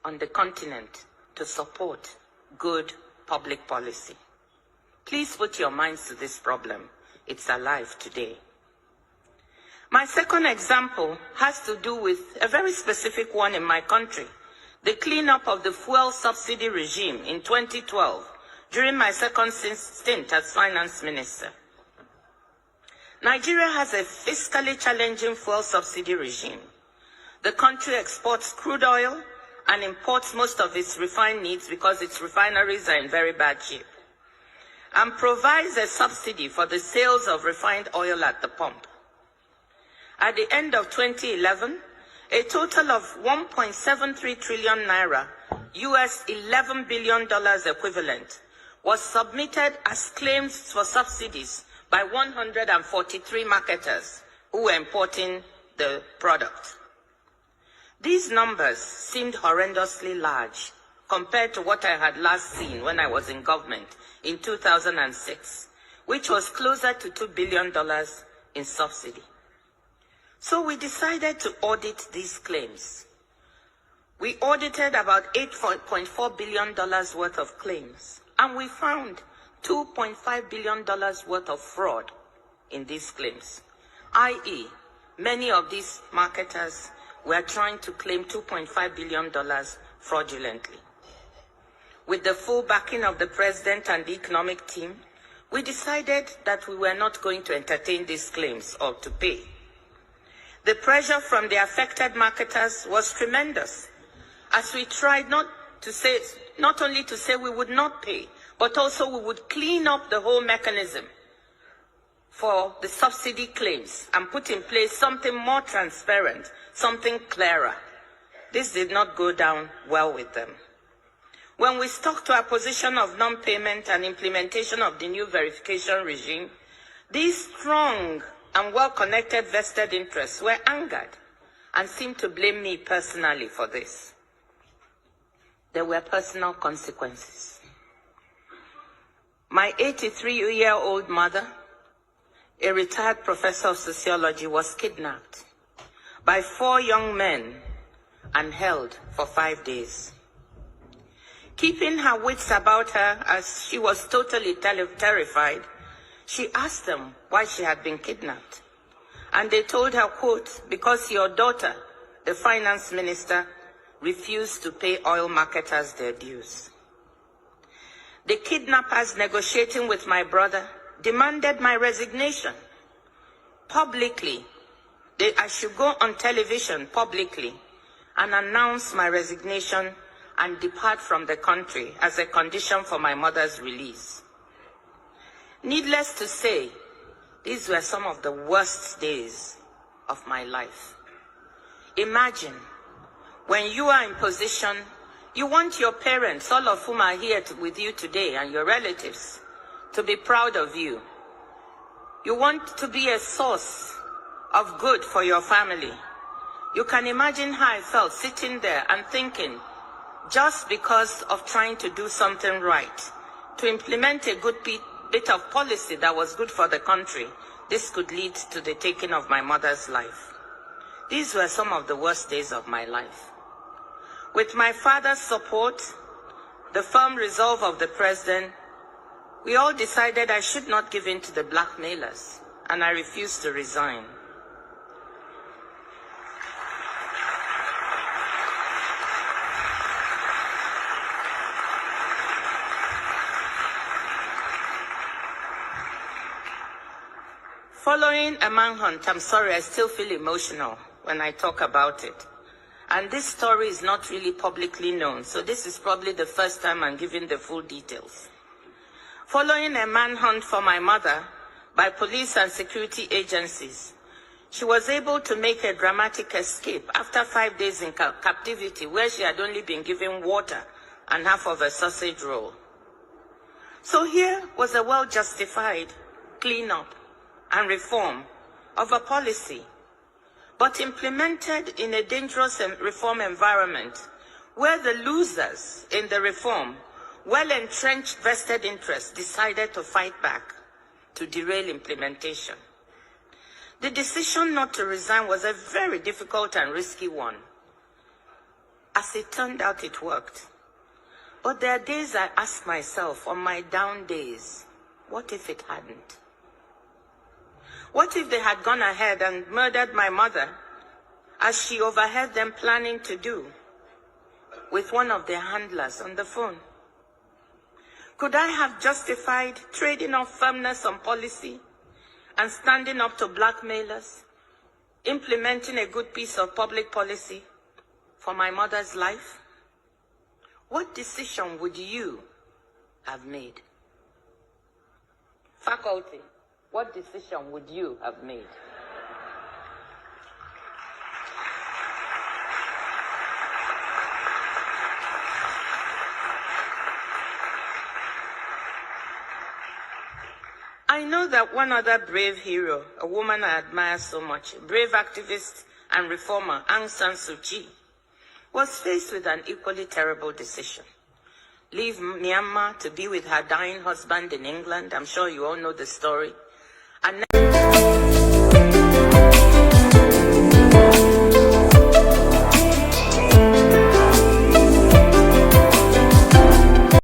on the continent to support good public policy. Please put your minds to this problem. It's alive today. My second example has to do with a very specific one in my country, the cleanup of the fuel subsidy regime in 2012 during my second stint as finance minister. Nigeria has a fiscally challenging fuel subsidy regime. The country exports crude oil and imports most of its refined needs because its refineries are in very bad shape, and provides a subsidy for the sales of refined oil at the pump. At the end of 2011, a total of 1.73 trillion naira, US $11 billion equivalent, was submitted as claims for subsidies by 143 marketers who were importing the product. These numbers seemed horrendously large compared to what I had last seen when I was in government in 2006, which was closer to $2 billion in subsidy. So we decided to audit these claims. We audited about $8.4 billion worth of claims, and we found $2.5 billion worth of fraud in these claims, i.e., many of these marketers were trying to claim $2.5 billion fraudulently. With the full backing of the president and the economic team, we decided that we were not going to entertain these claims or to pay. The pressure from the affected marketers was tremendous, as we tried not only to say we would not pay, but also we would clean up the whole mechanism for the subsidy claims and put in place something more transparent, something clearer. This did not go down well with them. When we stuck to our position of non-payment and implementation of the new verification regime, these strong and well-connected vested interests were angered and seemed to blame me personally for this. There were personal consequences. My 83-year-old mother, a retired professor of sociology, was kidnapped by 4 young men and held for 5 days. Keeping her wits about her as she was totally terrified, she asked them why she had been kidnapped. And they told her, quote, because your daughter, the finance minister, refused to pay oil marketers their dues. The kidnappers, negotiating with my brother, demanded my resignation publicly. I should go on television publicly and announce my resignation and depart from the country as a condition for my mother's release. Needless to say, these were some of the worst days of my life. Imagine, when you are in position, you want your parents, all of whom are here with you today, and your relatives, to be proud of you. You want to be a source of good for your family. You can imagine how I felt sitting there and thinking, just because of trying to do something right, to implement a good bit of policy that was good for the country, this could lead to the taking of my mother's life. These were some of the worst days of my life. With my father's support, the firm resolve of the president, we all decided I should not give in to the blackmailers, and I refused to resign. Following a manhunt, I'm sorry, I still feel emotional when I talk about it. And this story is not really publicly known, so this is probably the first time I'm giving the full details. Following a manhunt for my mother by police and security agencies, she was able to make a dramatic escape after 5 days in captivity, where she had only been given water and half of a sausage roll. So here was a well-justified cleanup and reform of a policy, but implemented in a dangerous reform environment where the losers in the reform, well-entrenched vested interests, decided to fight back to derail implementation. The decision not to resign was a very difficult and risky one. As it turned out, it worked. But there are days I ask myself, on my down days, what if it hadn't? What if they had gone ahead and murdered my mother, as she overheard them planning to do, with one of their handlers on the phone? Could I have justified trading off firmness on policy and standing up to blackmailers, implementing a good piece of public policy for my mother's life? What decision would you have made? Faculty, what decision would you have made? I know that one other brave hero, a woman I admire so much, a brave activist and reformer, Aung San Suu Kyi, was faced with an equally terrible decision. Leave Myanmar to be with her dying husband in England. I'm sure you all know the story. And